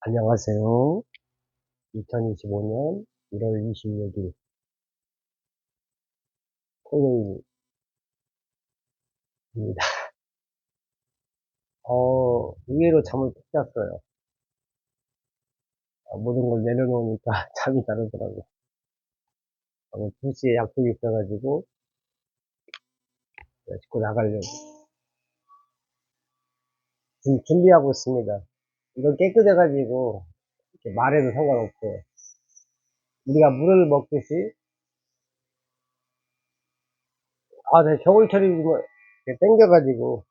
안녕하세요. 2025년 1월 26일 토요일입니다. 의외로 잠을 푹 잤어요. 모든 걸 내려놓으니까 잠이 잘 오더라고요. 오늘 2시에 약속이 있어가지고 짚고 나가려고 지금 준비하고 있습니다. 이건 깨끗해가지고 이렇게 말해도 상관없어요. 우리가 물을 먹듯이 네, 겨울철이지만 이렇게 땡겨가지고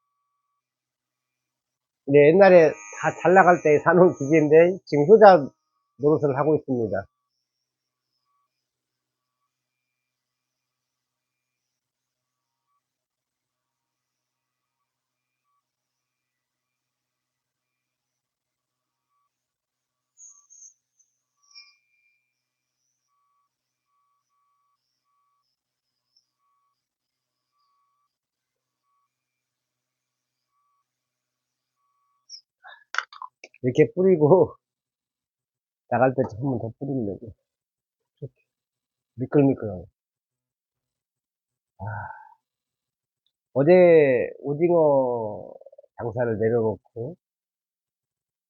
근데 옛날에 다 잘 나갈 때 사놓은 기계인데 지금 효자 노릇을 하고 있습니다. 이렇게 뿌리고 나갈 때 한 번 더 뿌리려고. 미끌미끌하고. 어제 오징어 장사를 내려놓고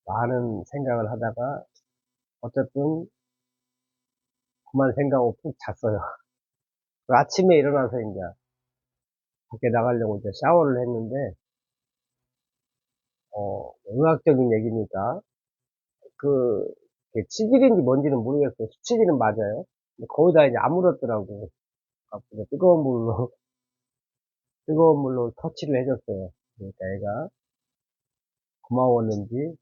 많은 생각을 하다가 어쨌든 그만 생각하고 푹 잤어요. 그 아침에 일어나서 이제 밖에 나가려고 이제 샤워를 했는데, 의학적인 얘기니까 그, 치질인지 뭔지는 모르겠어요. 수치질은 맞아요. 근데 거기다 이제 아물었더라고. 그래서 뜨거운 물로 터치를 해줬어요. 그러니까 애가 고마웠는지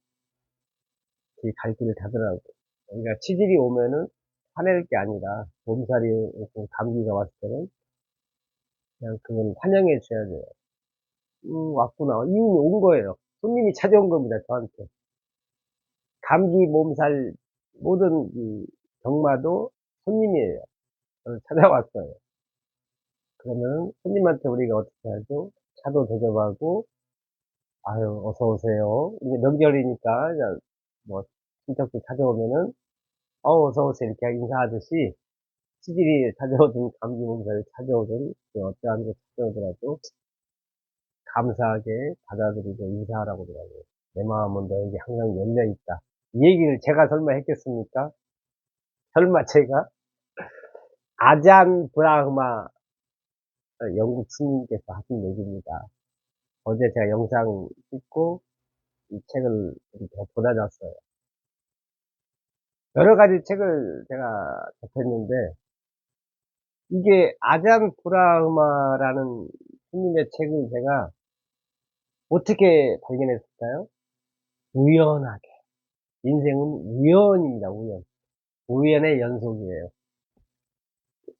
갈 길을 가더라고. 그러니까 치질이 오면은 화낼 게 아니라 몸살이 오고 감기가 왔을 때는 그냥 그건 환영해 줘야 돼요. 왔구나. 이미 온 거예요. 손님이 찾아온 겁니다, 저한테. 감기, 몸살, 모든 이 병마도 손님이에요. 저를 찾아왔어요. 그러면 손님한테 우리가 어떻게 하죠? 차도 대접하고, 아유, 어서 오세요. 이제 명절이니까, 그냥 뭐, 친척들 찾아오면은, 어서 오세요. 이렇게 인사하듯이, 시질이 찾아오든 감기 몸살이 찾아오든 그 어떠한 게 찾아오더라도 감사하게 받아들이고 인사하라고 그러더라고요. 내 마음은 너에게 항상 열려 있다. 이 얘기를 제가 설마 했겠습니까? 설마 제가 아잔 브라흐마 영국 스님께서 하신 얘기입니다. 어제 제가 영상 찍고 이 책을 이렇게 보내놨어요. 여러 가지 책을 제가 접했는데 이게 아잔 브라흐마라는 스님의 책을 제가 어떻게 발견했을까요? 우연하게. 인생은 우연입니다, 우연. 우연의 연속이에요.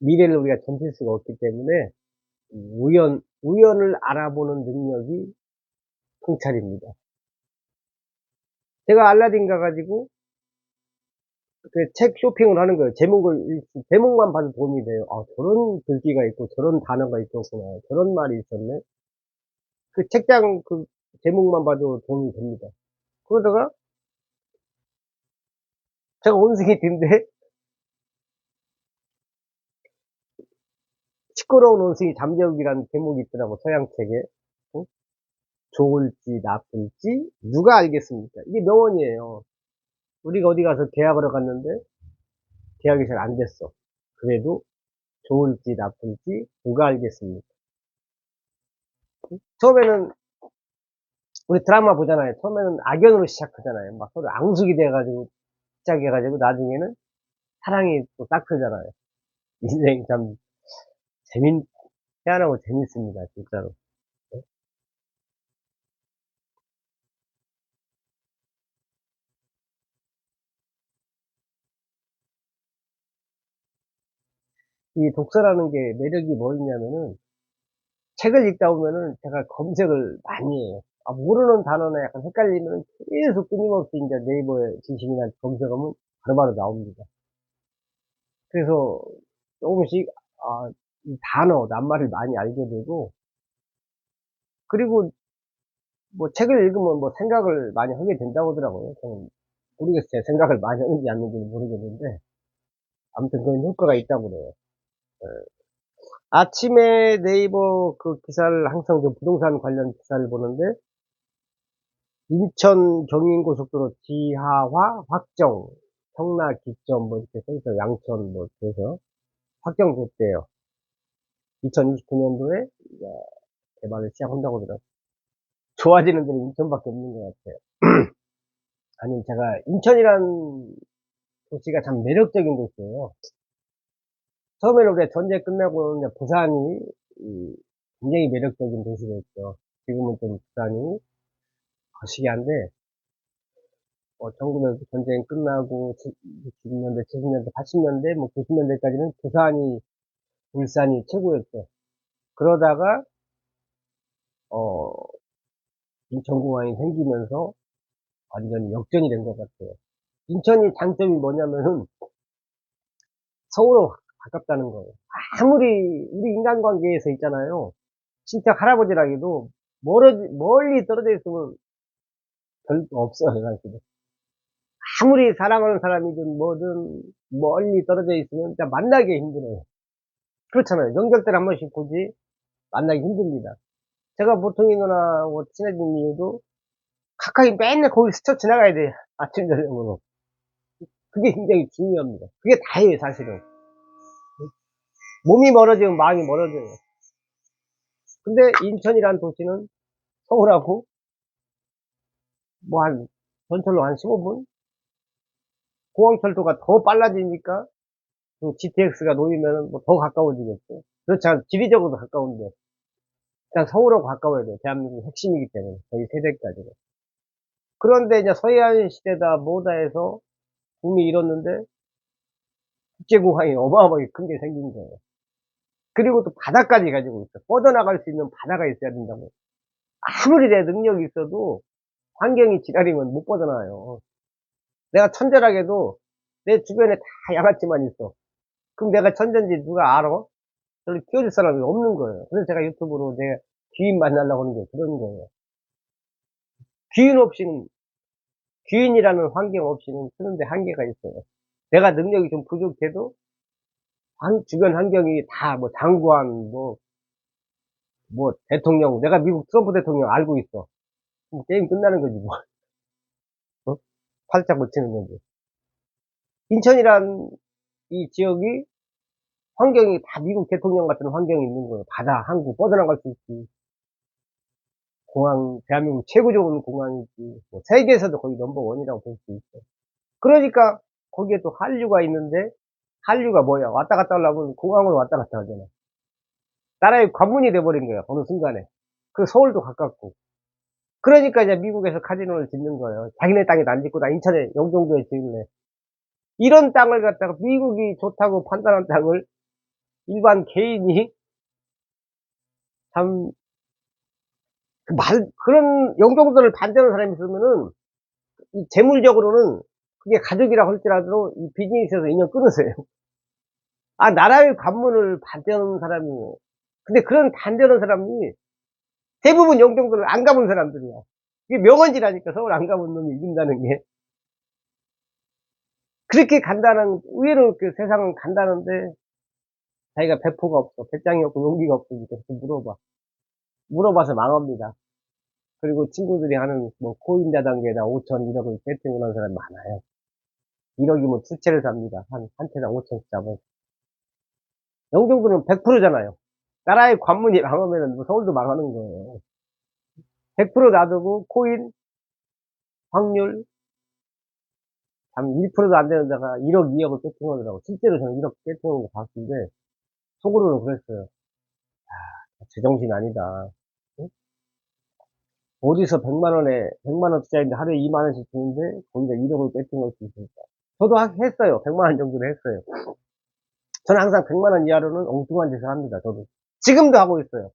미래를 우리가 점칠 수가 없기 때문에, 우연을 알아보는 능력이 통찰입니다. 제가 알라딘 가가지고, 그 책 쇼핑을 하는 거예요. 제목만 봐도 도움이 돼요. 저런 글귀가 있고, 저런 단어가 있었구나. 저런 말이 있었네. 그 책장 그 제목만 봐도 도움이 됩니다. 그러다가, 제가 원숭이 딘데, 시끄러운 원숭이 잠재우기라는 제목이 있더라고, 서양책에. 어? 좋을지 나쁠지 누가 알겠습니까? 이게 명언이에요. 우리가 어디 가서 계약하러 갔는데 계약이 잘 안 됐어. 그래도 좋을지 나쁠지 누가 알겠습니까? 처음에는 우리 드라마 보잖아요. 처음에는 악연으로 시작하잖아요. 막 서로 앙숙이 돼가지고 시작해가지고 나중에는 사랑이 또 딱 트잖아요. 인생 참 희한하고 재밌습니다. 진짜로. 이 독서라는 게 매력이 뭐있냐면은 책을 읽다 보면은 제가 검색을 많이 해요. 모르는 단어나 약간 헷갈리면 계속 끊임없이 이제 네이버에 지식이나 검색하면 바로바로 나옵니다. 그래서 조금씩, 이 단어, 낱말을 많이 알게 되고, 그리고 뭐 책을 읽으면 뭐 생각을 많이 하게 된다고 하더라고요. 저는 모르겠어요. 생각을 많이 하는지 안 하는지는 모르겠는데, 아무튼 그런 효과가 있다고 그래요. 예. 아침에 네이버 그 기사를 항상 그 부동산 관련 기사를 보는데, 인천 경인고속도로 지하화 확정, 성나 기점 뭐 이렇게 써있어요. 양천 뭐 이렇게 해서 확정됐대요. 2029년도에 개발을 시작한다고 그러더라고요. 좋아지는 데는 인천밖에 없는 것 같아요. 아니, 제가 인천이란 도시가 참 매력적인 도시예요. 처음에는 우리가 전쟁 끝나고 이제 부산이 굉장히 매력적인 도시였죠. 지금은 좀 부산이 거시기한데, 1900 전쟁 끝나고 60년대, 70년대, 80년대, 뭐 90년대까지는 부산이, 울산이 최고였죠. 그러다가 어 인천공항이 생기면서 완전히 역전이 된 것 같아요. 인천이 장점이 뭐냐면은 서울로 가깝다는 거예요. 아무리 우리 인간관계에서 있잖아요. 친척 할아버지라기도 멀리 떨어져 있으면 별거 없어요, 사실은. 아무리 사랑하는 사람이든 뭐든 멀리 떨어져 있으면 진짜 만나기 힘들어요. 그렇잖아요. 명절 때 한 번씩 보지 만나기 힘듭니다. 제가 보통이 누나하고 친해진 이유도 가까이 맨날 거기 스쳐 지나가야 돼요. 아침 저녁으로. 그게 굉장히 중요합니다. 그게 다예요, 사실은. 몸이 멀어지면 마음이 멀어져요. 근데 인천이란 도시는 서울하고 뭐 전철로 한 15분? 공항철도가 더 빨라지니까 그 GTX가 놓이면 뭐 더 가까워지겠죠. 그렇지 않아도 지리적으로도 가까운데 일단 서울하고 가까워야 돼요. 대한민국 핵심이기 때문에 저희 세대까지는. 그런데 이제 서해안 시대다 뭐다 해서 붐이 일었는데 국제공항이 어마어마하게 큰 게 생긴 거예요. 그리고 또 바다까지 가지고 있어. 뻗어나갈 수 있는 바다가 있어야 된다고. 아무리 내 능력이 있어도 환경이 지랄이면 못 뻗어나와요. 내가 천재라게도 내 주변에 다 양아치만 있어. 그럼 내가 천재인지 누가 알아? 저를 키워줄 사람이 없는 거예요. 그래서 제가 유튜브로 내가 귀인 만나려고 하는 게 그런 거예요. 귀인 없이는, 귀인이라는 환경 없이는 쓰는데 한계가 있어요. 내가 능력이 좀 부족해도 주변 환경이 다 뭐 장관, 뭐 대통령, 내가 미국 트럼프 대통령 알고 있어. 그럼 게임 끝나는 거지 뭐. 어? 팔짝 못 치는 거지. 인천이란 이 지역이 환경이 다 미국 대통령 같은 환경이 있는 거예요. 바다, 항구 뻗어나갈 수 있지. 공항, 대한민국 최고 좋은 공항이지. 뭐 세계에서도 거의 넘버원이라고 볼 수 있어. 그러니까 거기에 또 한류가 있는데, 한류가 뭐야? 왔다 갔다 하려면 공항으로 왔다 갔다 하잖아. 나라의 관문이 돼버린 거야, 어느 순간에. 그 서울도 가깝고. 그러니까 이제 미국에서 카지노를 짓는 거예요. 자기네 땅에도 안 짓고 다 인천에, 영종도에 지을래. 이런 땅을 갖다가 미국이 좋다고 판단한 땅을 일반 개인이 참, 그런 영종도를 반대하는 사람이 있으면은, 이 재물적으로는 그게 가족이라 할지라도 이 비즈니스에서 인연 끊으세요. 아, 나라의 관문을 반대하는 사람이에요. 근데 그런 반대하는 사람이 대부분 영종도를 안 가본 사람들이야. 이게 명언지라니까 서울 안 가본 놈이 이긴다는 게. 그렇게 간다는, 의외로 그 세상은 간다는데 자기가 배포가 없어. 배짱이 없고 용기가 없으니까 물어봐. 물어봐서 망합니다. 그리고 친구들이 하는 뭐 코인 자단계에다 5천, 1억을 세팅을 한 사람이 많아요. 1억이면 두 채를 삽니다. 한 채당 5천씩 잡아서. 영종도는 100%잖아요. 나라의 관문이 망하면은 뭐 서울도 망하는 거예요. 100% 놔두고 코인, 확률, 참 1%도 안 되는 데가 1억, 2억을 세팅하더라고. 실제로 저는 1억 세팅한 거 봤는데 속으로는 그랬어요. 제정신 아니다. 응? 어디서 100만 원에, 100만 원 투자했는데 하루에 2만 원씩 주는데 거기다 1억을 세팅할 수 있으니까. 저도 했어요. 100만 원 정도는 했어요. 저는 항상 100만 원 이하로는 엉뚱한 짓을 합니다. 저도. 지금도 하고 있어요.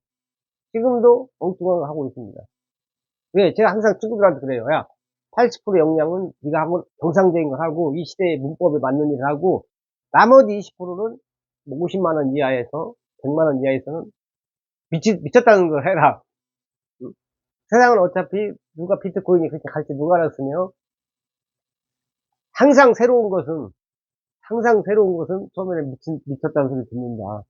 지금도 엉뚱한 거 하고 있습니다. 왜? 제가 항상 친구들한테 그래요. 야, 80% 역량은 네가 하고 정상적인 걸 하고 이 시대의 문법에 맞는 일을 하고 나머지 20%는 50만 원 이하에서 100만 원 이하에서는 미쳤다는 걸 해라. 세상은 어차피 누가 비트코인이 그렇게 갈지 누가 알았으며 항상 새로운 것은 처음에는 미쳤다는 소리 듣는다.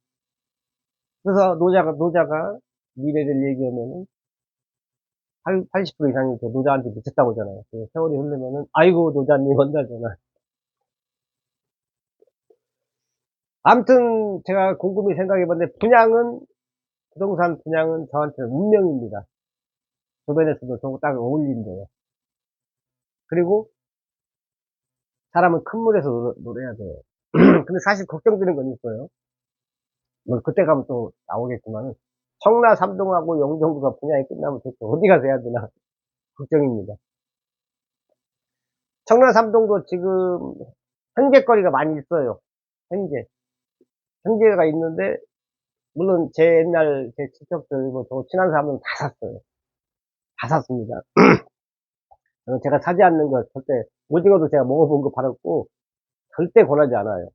그래서 노자가 미래를 얘기하면은 80% 이상이 그 노자한테 미쳤다고 하잖아요. 그 세월이 흐르면은, 아이고, 노자님 혼자잖아. 아무튼, 제가 곰곰이 생각해봤는데, 부동산 분양은 저한테는 운명입니다. 주변에서도 저거 딱 어울린대요. 그리고, 사람은 큰 물에서 놀아야 돼요. 근데 사실 걱정되는 건 있어요. 뭐, 그때 가면 또 나오겠지만은, 청라 삼동하고 영종도가 분양이 끝나면 대체 어디 가서 해야 되나, 걱정입니다. 청라 삼동도 지금, 현재거리가 많이 있어요. 현재. 현재가 있는데, 물론 제 옛날 제 친척들 뭐 저 친한 사람은 다 샀어요. 다 샀습니다. 제가 사지 않는 거 절대 오징어도 제가 먹어본 거 팔았고 절대 권하지 않아요.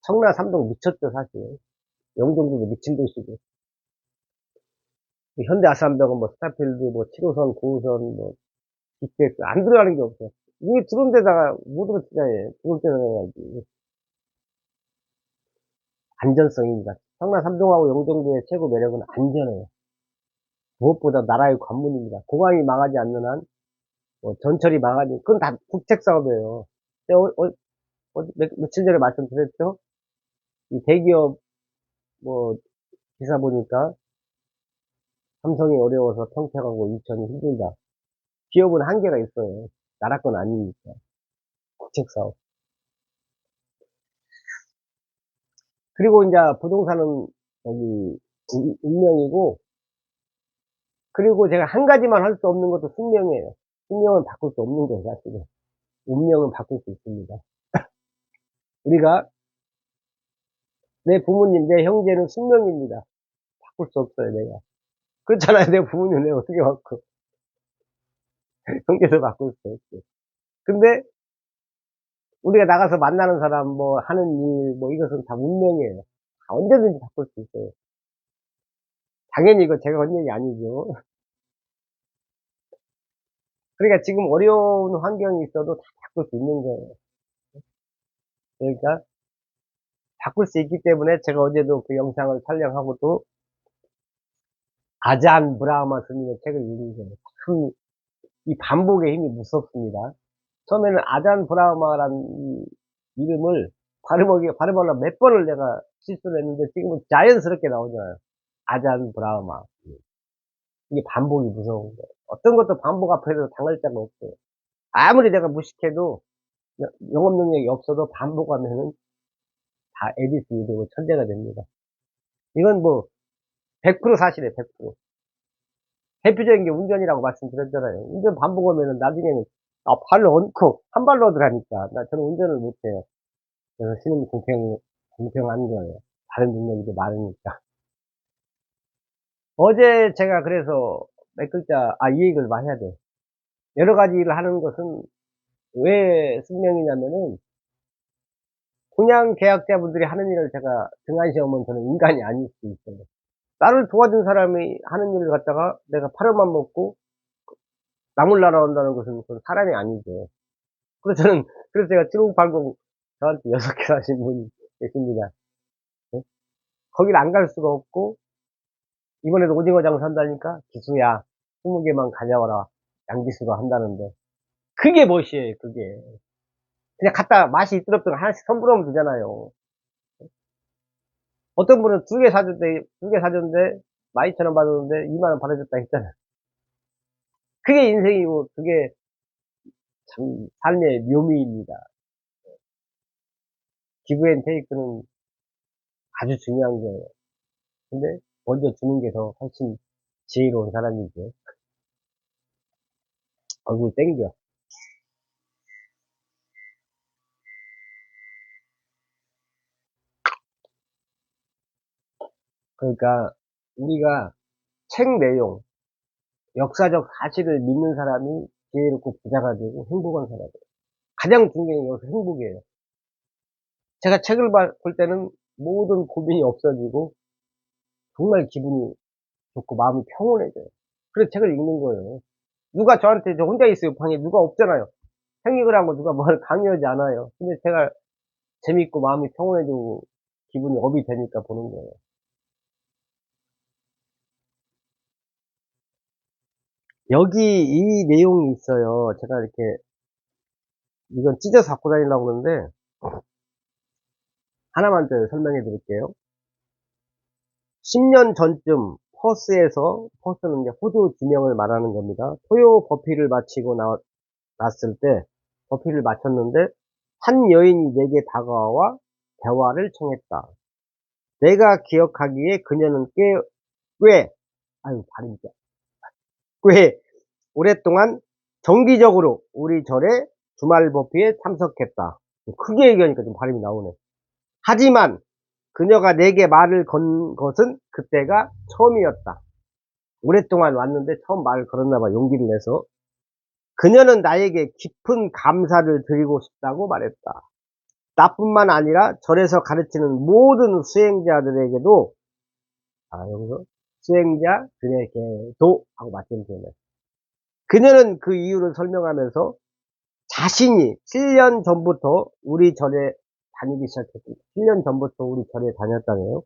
청라 삼동 미쳤죠 사실. 영종도도 미친 도시고 현대 아산병은 뭐 스타필드 뭐 7호선 9호선 뭐 GTX 안 들어가는 게 없어. 이게 들어온 데다가 못 들어 투자해. 들어올 때다가 해야지. 안전성입니다. 청라 삼동하고 영종도의 최고 매력은 안전해요. 무엇보다 나라의 관문입니다. 공항이 망하지 않는 한 뭐 전철이 망하지, 그건 다 국책 사업이에요. 제가 며칠 전에 말씀드렸죠? 이 대기업, 뭐, 기사 보니까 삼성이 어려워서 평택하고 인천이 힘들다. 기업은 한계가 있어요. 나라 건 아니니까. 국책 사업. 그리고 이제 부동산은 여기 운명이고, 그리고 제가 한 가지만 할 수 없는 것도 숙명이에요. 숙명은 바꿀 수 없는 거예요, 사실은. 운명은 바꿀 수 있습니다. 우리가, 내 부모님, 내 형제는 숙명입니다. 바꿀 수 없어요, 내가. 그렇잖아요. 내 부모님 내가 어떻게 바꿔. 형제도 바꿀 수 없고. 근데 우리가 나가서 만나는 사람, 뭐 하는 일, 뭐 이것은 다 운명이에요. 다 언제든지 바꿀 수 있어요. 당연히 이거 제가 한 얘기 아니죠. 그러니까 지금 어려운 환경이 있어도 다 바꿀 수 있는 거예요. 그러니까 바꿀 수 있기 때문에 제가 어제도 그 영상을 촬영하고 또 아잔 브라흐마 스님의 책을 읽은 거예요. 참 이 반복의 힘이 무섭습니다. 처음에는 아잔 브라흐마라는 이 이름을 발음하려고 몇 번을 내가 실수를 했는데 지금은 자연스럽게 나오잖아요. 아잔 브라흐마. 이게 반복이 무서운 거예요. 어떤 것도 반복 앞에서 당할 자가 없어요. 아무리 내가 무식해도 영업 능력이 없어도 반복하면은 다 에디슨이 되고 천재가 됩니다. 이건 뭐 100% 사실이에요. 100%. 대표적인 게 운전이라고 말씀드렸잖아요. 운전 반복하면은 나중에는 발을 얹고 한 발로 들어가니까 저는 운전을 못해요. 그래서 신은 공평한 거예요. 다른 능력이 더 많으니까. 어제 제가 그래서 몇 글자, 이 얘기를 많이 해야 돼요. 여러 가지 일을 하는 것은 왜 숙명이냐면은, 그냥 계약자분들이 하는 일을 제가 등한시하면 저는 인간이 아닐 수 있어요. 나를 도와준 사람이 하는 일을 갖다가 내가 팔아만 먹고 남을 날아온다는 것은 그건 사람이 아니죠. 그래서 제가 7980 저한테 6개 사신 분이 계십니다. 예? 거길 안 갈 수가 없고, 이번에도 오징어 장사 한다니까, 기수야, 20개만 가져와라. 양기수가 한다는데. 그게 멋이에요, 그게. 그냥 갖다 맛이 있더라도 하나씩 선물하면 되잖아요. 어떤 분은 2개 사줬는데, 12,000원 받았는데, 2만원 받아줬다 했잖아요. 그게 인생이고, 그게 참, 삶의 묘미입니다. 기브앤테이크는 아주 중요한 거예요. 근데, 먼저 주는 게 더 훨씬 지혜로운 사람이죠. 얼굴 땡겨. 그러니까, 우리가 책 내용, 역사적 사실을 믿는 사람이 지혜롭고 부자가 되고 행복한 사람이에요. 가장 중요한 게 여기서 행복이에요. 제가 책을 볼 때는 모든 고민이 없어지고 정말 기분이 좋고 마음이 평온해져요. 그래서 책을 읽는 거예요. 누가 저한테 저 혼자 있어요, 방에. 누가 없잖아요. 생익을 하고 누가 뭘 강요하지 않아요. 근데 제가 재밌고 마음이 평온해지고 기분이 업이 되니까 보는 거예요. 여기 이 내용이 있어요. 제가 이렇게 이건 찢어서 갖고 다니려고 그러는데 하나만 더 설명해 드릴게요. 10년 전쯤 퍼스는 이제 호주 지명을 말하는 겁니다. 토요 버피를 마치고 났을 때 버피를 마쳤는데 한 여인이 내게 다가와 대화를 청했다. 내가 기억하기에 그녀는 꽤 아유 발음이 꽤 오랫동안 정기적으로 우리 절에 주말 버피에 참석했다. 크게 얘기하니까 좀 발음이 나오네. 하지만 그녀가 내게 말을 건 것은 그때가 처음이었다. 오랫동안 왔는데 처음 말을 걸었나 봐, 용기를 내서. 그녀는 나에게 깊은 감사를 드리고 싶다고 말했다. 나뿐만 아니라 절에서 가르치는 모든 수행자들에게도, 여기서 수행자들에게도 하고 맞춤 표현해. 그녀는 그 이유를 설명하면서 자신이 7년 전부터 우리 절에 다니기 시작했습니다. 7년 전부터 우리 절에 다녔다네요.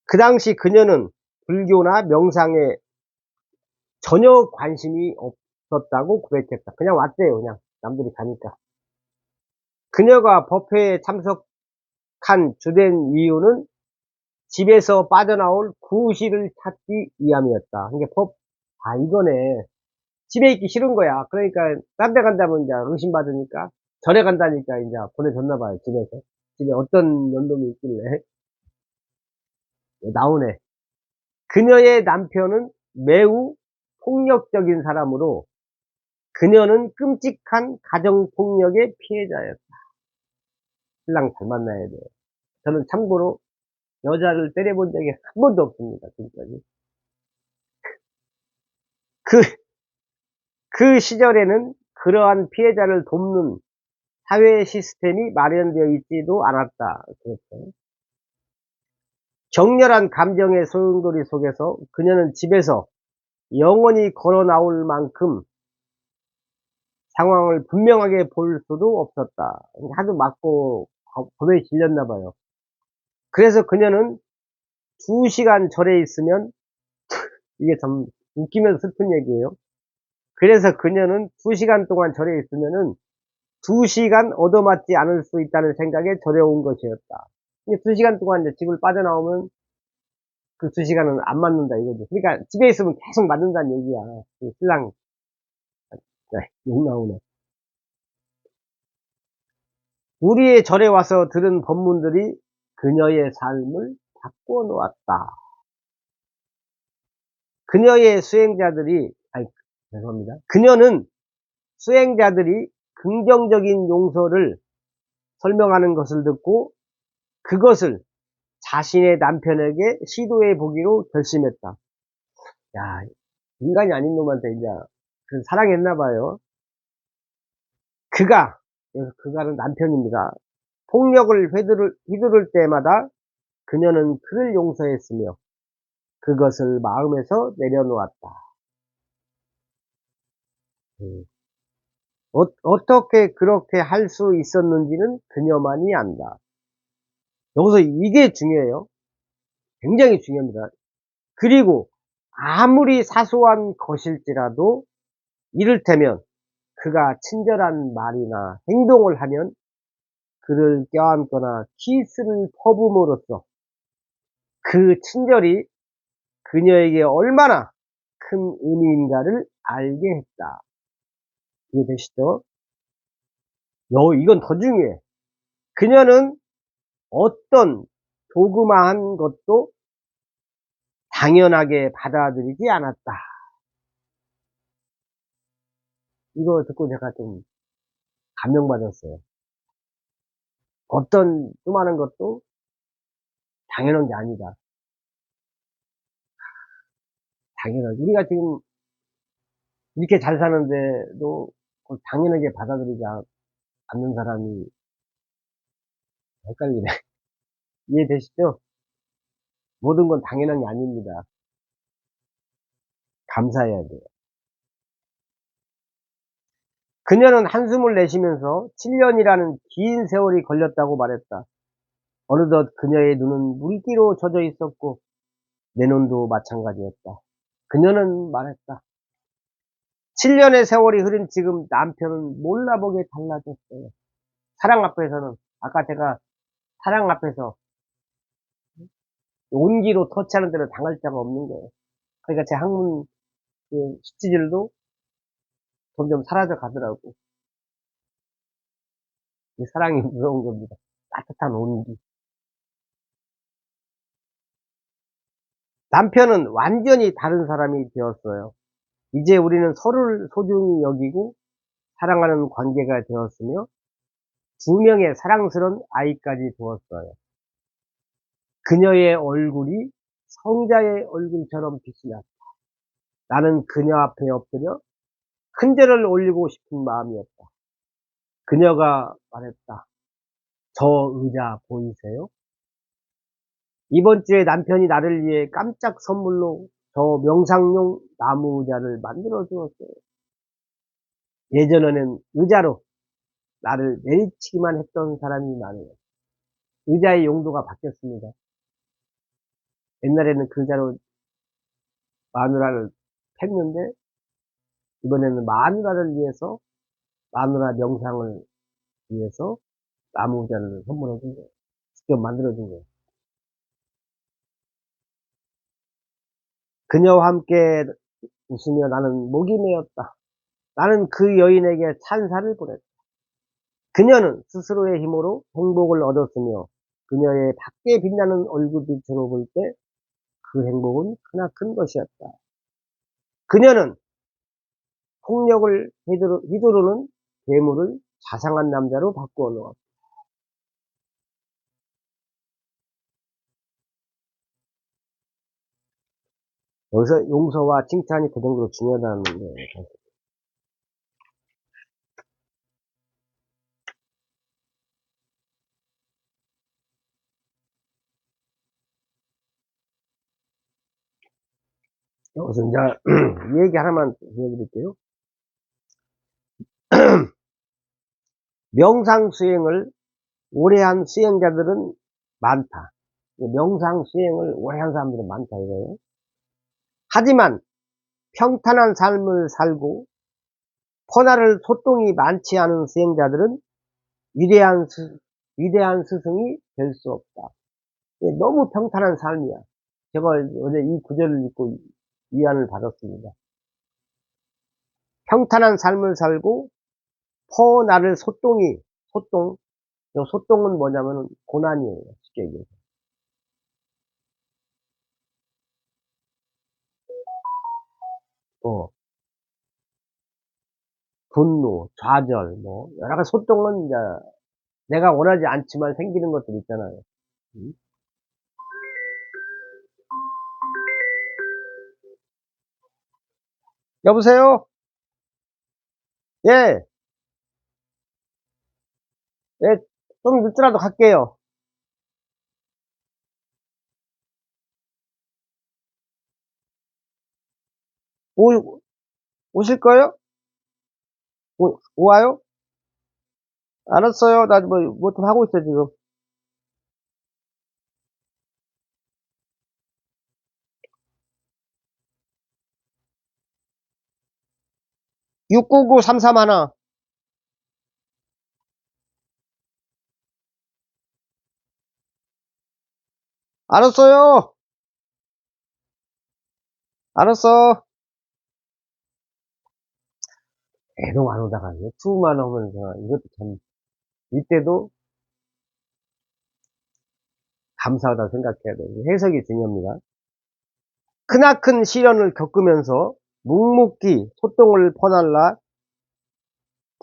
그 당시 그녀는 불교나 명상에 전혀 관심이 없었다고 고백했다. 그냥 왔대요. 그냥 남들이 가니까. 그녀가 법회에 참석한 주된 이유는 집에서 빠져나올 구실을 찾기 위함이었다. 이게 이거네. 집에 있기 싫은 거야. 그러니까 딴 데 간다면 이제 의심받으니까 절에 간다니까 이제 보내줬나 봐요. 집에서. 집에 어떤 연동이 있길래 나오네. 그녀의 남편은 매우 폭력적인 사람으로 그녀는 끔찍한 가정폭력의 피해자였다. 신랑 잘 만나야 돼요. 저는 참고로 여자를 때려본 적이 한 번도 없습니다. 지금까지. 그, 그 시절에는 그러한 피해자를 돕는 사회 시스템이 마련되어 있지도 않았다. 그렇죠. 격렬한 감정의 소용돌이 속에서 그녀는 집에서 영원히 걸어 나올 만큼 상황을 분명하게 볼 수도 없었다. 하도 맞고 법에 질렸나 봐요. 그래서 그녀는 2시간 절에 있으면, 이게 참 웃기면서 슬픈 얘기예요. 그래서 그녀는 2시간 동안 절에 있으면은 2시간 얻어맞지 않을 수 있다는 생각에 절에 온 것이었다. 2시간 동안 이제 집을 빠져나오면 그 2시간은 안 맞는다 이거죠. 그러니까 집에 있으면 계속 맞는다는 얘기야. 신랑, 욕 나오네. 우리의 절에 와서 들은 법문들이 그녀의 삶을 바꿔 놓았다. 그녀의 수행자들이, 죄송합니다. 그녀는 수행자들이 긍정적인 용서를 설명하는 것을 듣고 그것을 자신의 남편에게 시도해 보기로 결심했다. 야, 인간이 아닌 놈한테 이제 사랑했나 봐요. 여기서 그가는 남편입니다. 폭력을 휘두를 때마다 그녀는 그를 용서했으며 그것을 마음에서 내려놓았다. 어떻게 그렇게 할 수 있었는지는 그녀만이 안다. 여기서 이게 중요해요. 굉장히 중요합니다. 그리고 아무리 사소한 것일지라도 이를테면 그가 친절한 말이나 행동을 하면 그를 껴안거나 키스를 퍼부음으로써 그 친절이 그녀에게 얼마나 큰 의미인가를 알게 했다. 이해되시죠? 이건 더 중요해. 그녀는 어떤 조그마한 것도 당연하게 받아들이지 않았다. 이거 듣고 제가 좀 감명받았어요. 어떤 조그마한 것도 당연한 게 아니다. 당연하게. 우리가 지금 이렇게 잘 사는데도 그걸 당연하게 받아들이지 않는 사람이 헷갈리네. 이해되시죠? 모든 건 당연한 게 아닙니다. 감사해야 돼요. 그녀는 한숨을 내쉬면서 7년이라는 긴 세월이 걸렸다고 말했다. 어느덧 그녀의 눈은 물기로 젖어 있었고 내 눈도 마찬가지였다. 그녀는 말했다. 7년의 세월이 흐른 지금 남편은 몰라보게 달라졌어요. 사랑 앞에서는, 아까 제가 사랑 앞에서 온기로 터치하는 대로 당할 자가 없는 거예요. 그러니까 제 학문 그 수치질도 점점 사라져 가더라고. 이 사랑이 무서운 겁니다. 따뜻한 온기. 남편은 완전히 다른 사람이 되었어요. 이제 우리는 서로를 소중히 여기고 사랑하는 관계가 되었으며 두 명의 사랑스러운 아이까지 두었어요. 그녀의 얼굴이 성자의 얼굴처럼 빛이 났다. 나는 그녀 앞에 엎드려 큰절을 올리고 싶은 마음이었다. 그녀가 말했다. 저 의자 보이세요? 이번 주에 남편이 나를 위해 깜짝 선물로 저 명상용 나무 의자를 만들어 주었어요. 예전에는 의자로 나를 내리치기만 했던 사람이 많아요. 의자의 용도가 바뀌었습니다. 옛날에는 그 의자로 마누라를 팼는데 이번에는 마누라를 위해서, 마누라 명상을 위해서 나무 의자를 선물해 준 거예요. 직접 만들어 준 거예요. 그녀와 함께 웃으며 나는 목이 메었다. 나는 그 여인에게 찬사를 보냈다. 그녀는 스스로의 힘으로 행복을 얻었으며 그녀의 밝게 빛나는 얼굴빛으로 볼 때 그 행복은 크나큰 것이었다. 그녀는 폭력을 휘두르는 괴물을 자상한 남자로 바꾸어 놓았다. 여기서 용서와 칭찬이 그 정도로 중요하다는 거예요. 여기서 이제 이 얘기 하나만 해드릴게요. 명상 수행을 오래 한 수행자들은 많다. 명상 수행을 오래 한 사람들은 많다 이거예요. 하지만 평탄한 삶을 살고 퍼나를 소통이 많지 않은 수행자들은 위대한 위대한 스승이 될 수 없다. 너무 평탄한 삶이야. 제가 어제 이 구절을 읽고 위안을 받았습니다. 평탄한 삶을 살고 퍼나를 소통, 이 소통은 뭐냐면 고난이에요. 쉽게 얘기해서. 어, 분노, 좌절, 뭐 여러 가지 소통은 이제 내가 원하지 않지만 생기는 것들 있잖아요. 음? 여보세요? 예, 예, 좀 늦더라도 갈게요. 오, 오실 거예요? 와요? 알았어요. 나 뭐 좀 하고 있어, 지금. 699-33 알았어요. 알았어. 계속 안 오다가 유튜브만 오면서 이것도 참, 이때도 감사하다 생각해야 돼. 해석이 중요합니다. 크나큰 시련을 겪으면서 묵묵히 소통을 퍼날라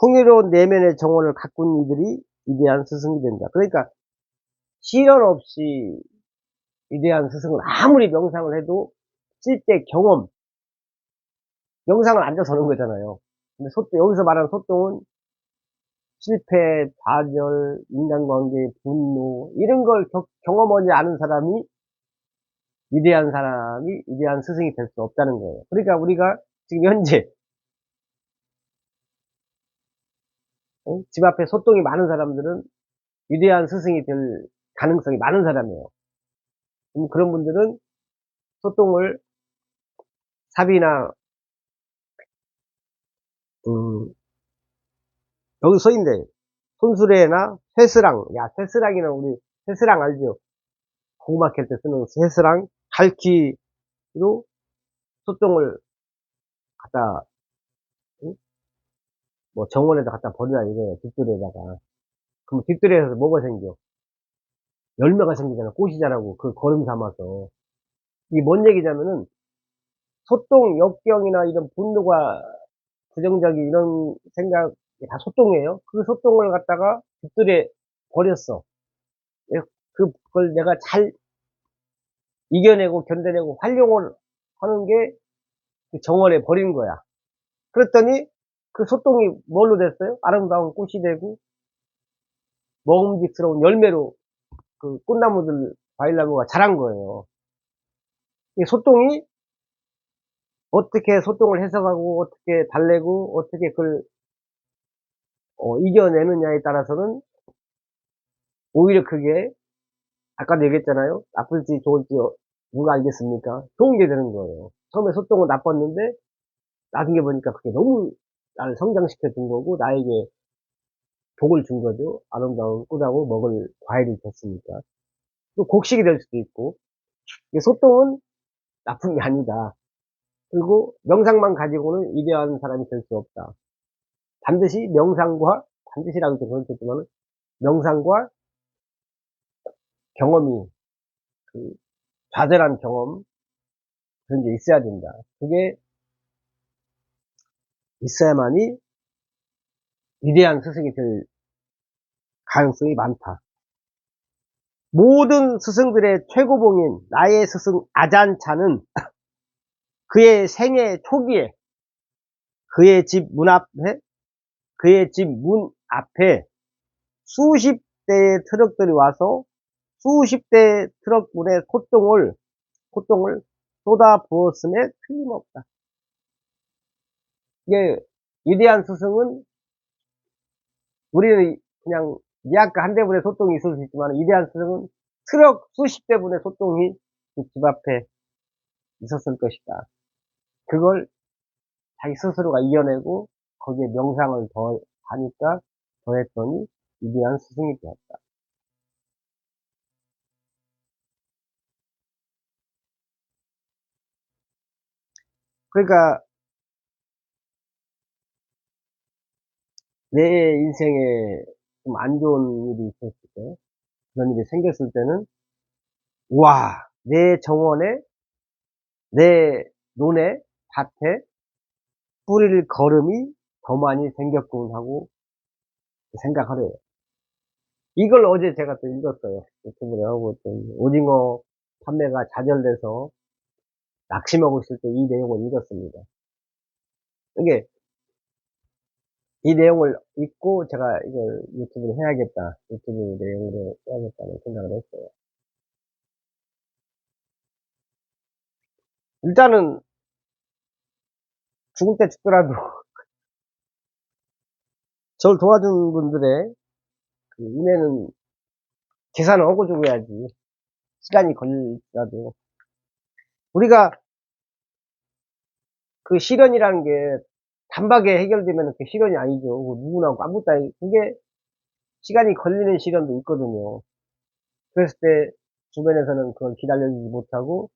풍요로운 내면의 정원을 가꾼 이들이 위대한 스승이 된다. 그러니까 시련 없이 위대한 스승은 아무리 명상을 해도 실제 경험, 명상을 앉아서 하는 거잖아요. 근데 여기서 말하는 소통은 실패, 좌절, 인간관계, 분노 이런 걸 경험하지 않은 사람이 위대한 스승이 될 수 없다는 거예요. 그러니까 우리가 지금 현재 집 앞에 소똥이 많은 사람들은 위대한 스승이 될 가능성이 많은 사람이에요. 그런 분들은 소똥을 삽이나, 음, 여기 써있네. 손수레나 쇠스랑, 야, 쇠스랑이는 우리, 쇠스랑 알죠? 고구마 캘 때 쓰는 쇠스랑, 갈퀴로 소똥을 갖다, 응? 뭐 정원에다 갖다 버리라 이거예요. 뒷뜰에다가. 그럼 뒷뜰에서 뭐가 생겨? 열매가 생기잖아. 꽃이 자라고. 그 거름 삼아서. 이게 뭔 얘기냐면은, 소똥, 역경이나 이런 분노가 부정적인 이런 생각이 다 소똥이에요. 그 소똥을 갖다가 뒷뜰에 버렸어. 예, 그걸 내가 잘 이겨내고 견뎌내고 활용을 하는 게 그 정원에 버린 거야. 그랬더니 그 소똥이 뭘로 됐어요? 아름다운 꽃이 되고 먹음직스러운 열매로 그 꽃나무들, 과일나무가 자란 거예요. 이 소똥이 어떻게 소똥을 해석하고 어떻게 달래고 어떻게 그걸 이겨내느냐에 따라서는 오히려 그게 아까도 얘기했잖아요. 나쁠지 좋을지 누가 알겠습니까? 좋은 게 되는 거예요. 처음에 소똥은 나빴는데 나중에 보니까 그게 너무 나를 성장시켜 준 거고 나에게 복을 준 거죠. 아름다운 꽃하고 먹을 과일이 됐으니까. 또 곡식이 될 수도 있고. 이 소똥은 나쁜 게 아니다. 그리고 명상만 가지고는 위대한 사람이 될 수 없다. 반드시 명상과, 반드시라고 좀 그렇겠지만, 명상과 경험이, 그, 좌절한 경험, 그런 게 있어야 된다. 그게 있어야만이 위대한 스승이 될 가능성이 많다. 모든 스승들의 최고봉인 나의 스승 아잔차는 그의 생애 초기에 그의 집 문 앞에, 그의 집 문 앞에 수십 대의 트럭들이 와서 수십 대의 트럭분의 소똥을 쏟아 부었음에 틀림없다. 이게 위대한 스승은 우리는 그냥 미약가 한 대분의 소똥이 있을 수 있지만 위대한 스승은 트럭 수십 대분의 소똥이 집 앞에 있었을 것이다. 그걸 자기 스스로가 이겨내고 거기에 명상을 더 하니까 더했더니 위대한 스승이 되었다. 그러니까 내 인생에 좀 안 좋은 일이 있었을 때, 그런 일이 생겼을 때는, 와, 내 정원에, 내 논에, 밭에 뿌릴 거름이 더 많이 생겼군 하고 생각하래요. 이걸 어제 제가 또 읽었어요. 유튜브에 하고 있던 오징어 판매가 좌절돼서 낙심 하고 있을 때 이 내용을 읽었습니다. 이게 이 내용을 읽고 제가 이걸 유튜브를 해야겠다. 유튜브 내용으로 해야겠다는 생각을 했어요. 일단은 죽을 때 죽더라도 저를 도와준 분들의 그 은혜는 계산을 하고 죽어야지. 시간이 걸리더라도. 우리가 그 시련이라는 게 단박에 해결되면 그 시련이 아니죠. 누구나 아무것도 아니, 그게 시간이 걸리는 시련도 있거든요. 그랬을 때 주변에서는 그걸 기다려주지 못하고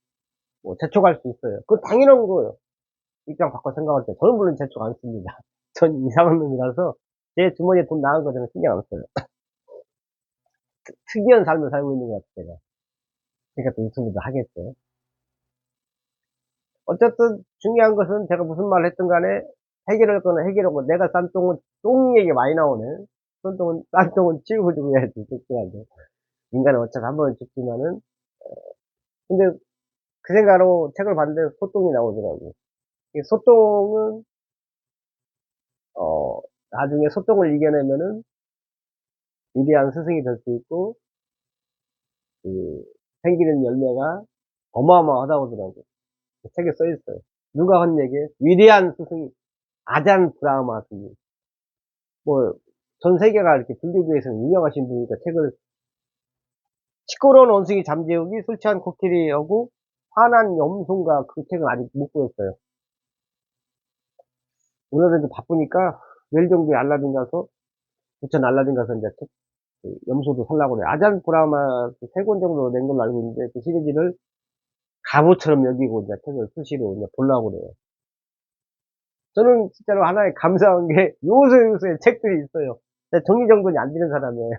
뭐 재촉할 수 있어요. 그건 당연한 거예요. 입장 바꿔 생각할 때. 저는 물론 재촉 안 씁니다. 전 이상한 놈이라서 제 주머니에 돈 나간 거 저는 신경 안 써요. 특이한 삶을 살고 있는 것 같아요, 제가. 그러니까 또 유튜브도 하겠죠. 어쨌든 중요한 것은 제가 무슨 말을 했든 간에 해결할 거는 해결하고 내가 싼 똥은 똥 얘기 많이 나오네. 싼 똥은 치우고 죽어야지. 죽더라도. 인간은 어차피 한 번은 죽지만은. 근데 그 생각으로 책을 봤는데 소똥이 나오더라고. 이 소똥은, 어, 나중에 소똥을 이겨내면은 위대한 스승이 될 수 있고, 그, 생기는 열매가 어마어마하다고 하더라고. 그 책에 써 있어요. 누가 한 얘기에? 위대한 스승이, 아잔 브라흐마 스님. 뭐, 전 세계가 이렇게 불교계에서는 유명하신 분이니까 책을 시끄러운 원숭이 잠재우기, 술 취한 코끼리하고 화난 염소인가 그 책은 아직 못 구했어요. 오늘은 좀 바쁘니까 내일 정도에 알라딘 가서 부천 알라딘 가서 이제 책, 그 염소도 살라고 그래요. 아잔 브라마 3권 정도 낸 걸로 알고 있는데 그 시리즈를 가보처럼 여기고 이제 책을 수시로 이제 보려고 그래요. 저는 진짜로 하나의 감사한 게 요소요소에 책들이 있어요. 정리정돈이 안 되는 사람이에요.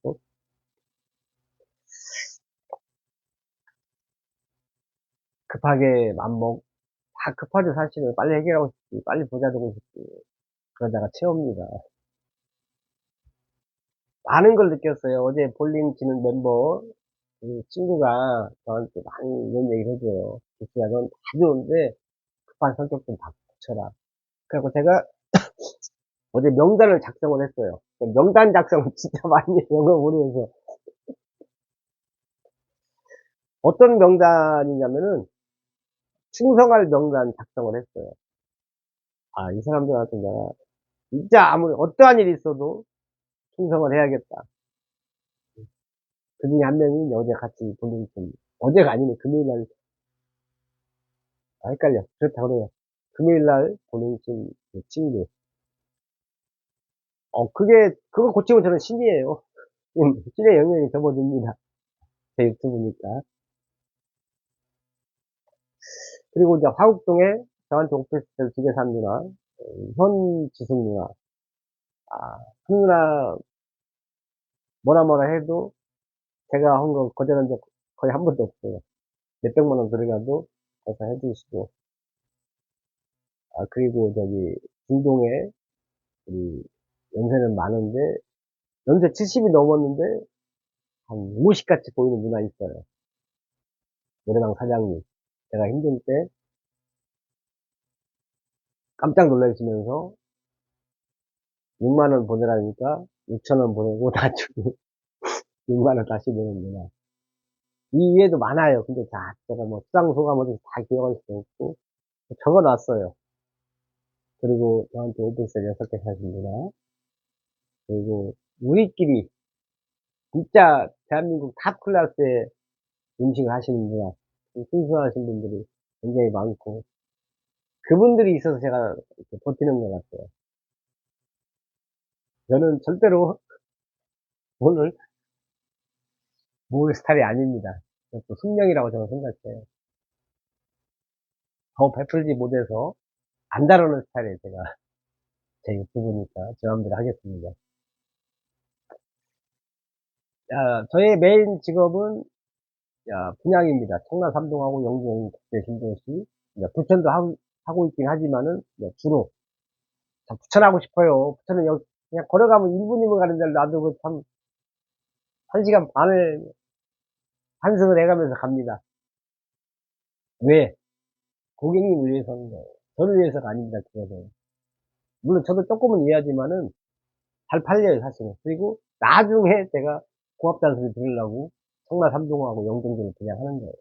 어? 급하게 맘먹, 다 급하죠, 사실은. 빨리 해결하고 싶지, 빨리 부자 되고 싶지. 그러다가 채웁니다. 많은 걸 느꼈어요. 어제 볼링 치는 멤버, 그 친구가 저한테 많이 이런 얘기를 해줘요. 야, 넌 다 좋은데, 급한 성격 좀 바꿔쳐라. 그래서 제가 어제 명단을 작성을 했어요. 명단 작성을 진짜 많이 해요. 영어 모르면서. 어떤 명단이냐면은, 충성할 명단 작성을 했어요. 아, 이 사람들한테 내가 진짜 아무리 어떠한 일이 있어도 충성을 해야겠다. 그 중에 한 명이 어제 같이 볼링 친, 어제가 아니네. 금요일 날, 아, 헷갈려. 그렇다고 그래요. 금요일 날 볼링 친그 친구. 그거 고치고 저는 신이에요. 신의 영역에 접어듭니다. 제 유튜브니까. 그리고 이제 화곡동에 저한테 오피스텔 2개 산 누나, 현지숙 누나. 아, 그 누나 뭐라 뭐라 해도 제가 한 거 거절한 적 거의 한 번도 없어요. 몇백만 원 들어가도 가서 해주시고. 아, 그리고 저기, 중동에, 우리, 연세는 많은데, 연세 70이 넘었는데, 한 50같이 보이는 누나 있어요. 노래방 사장님. 제가 힘들 때 깜짝 놀라시면서 6만원 보내라니까 6천원 보내고 나중에 6만원 다시 보낸 누나. 이 외에도 많아요. 근데 다, 제가 뭐, 수상소감을 다 기억할 수 없고, 적어 놨어요. 그리고 저한테 오피스텔 6개 사신 누나. 그리고, 우리끼리, 진짜, 대한민국 탑 클래스의 음식을 하시는 누나, 순수하신 분들이 굉장히 많고, 그분들이 있어서 제가 이렇게 버티는 것 같아요. 저는 절대로 오늘 모을 스타일이 아닙니다. 또 숙명이라고 저는 생각해요. 더 베풀지 못해서 안 다루는 스타일이에요, 제가. 제 유튜브니까 제 마음대로 하겠습니다. 자, 저의 메인 직업은 분양입니다. 청라 삼동하고 영종 국제 신도시. 부천도 하고 있긴 하지만은 주로 부천 하고 싶어요. 부천은 그냥 걸어가면 1분이면 가는 데를 놔두고 참 1시간 반을 환승을 해가면서 갑니다. 왜? 고객님을 위해서인 거예요. 저를 위해서가 아닙니다, 그거는. 물론 저도 조금은 이해하지만은 잘 팔려요, 사실은. 그리고 나중에 제가 고맙다는 소리 들으려고 청라 삼동하고 영종도를 그냥 하는 거예요.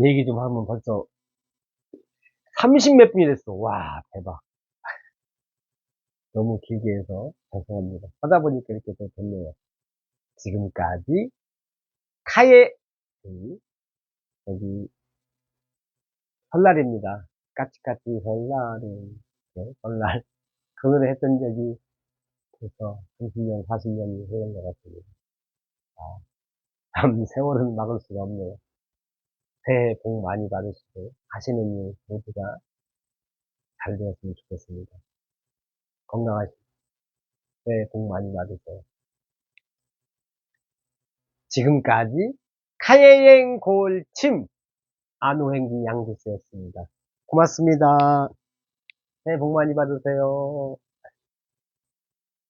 얘기 좀 하면 벌써 30 몇 분이 됐어. 와, 대박. 너무 길게 해서 죄송합니다. 하다 보니까 이렇게 또 됐네요. 지금까지 카예, 여기 설날입니다. 까치까치 설날은, 네, 설날. 그 노래 했던 적이 벌써 30년, 40년이 흐른 것 같습니다. 아, 참 세월은 막을 수가 없네요. 새해 복 많이 받으시고 하시는 일 모두가 잘 되었으면 좋겠습니다. 건강하시고 새해 복 많이 받으세요. 지금까지 카예행 골침 안호행기 양주스였습니다. 고맙습니다. 새해 복 많이 받으세요.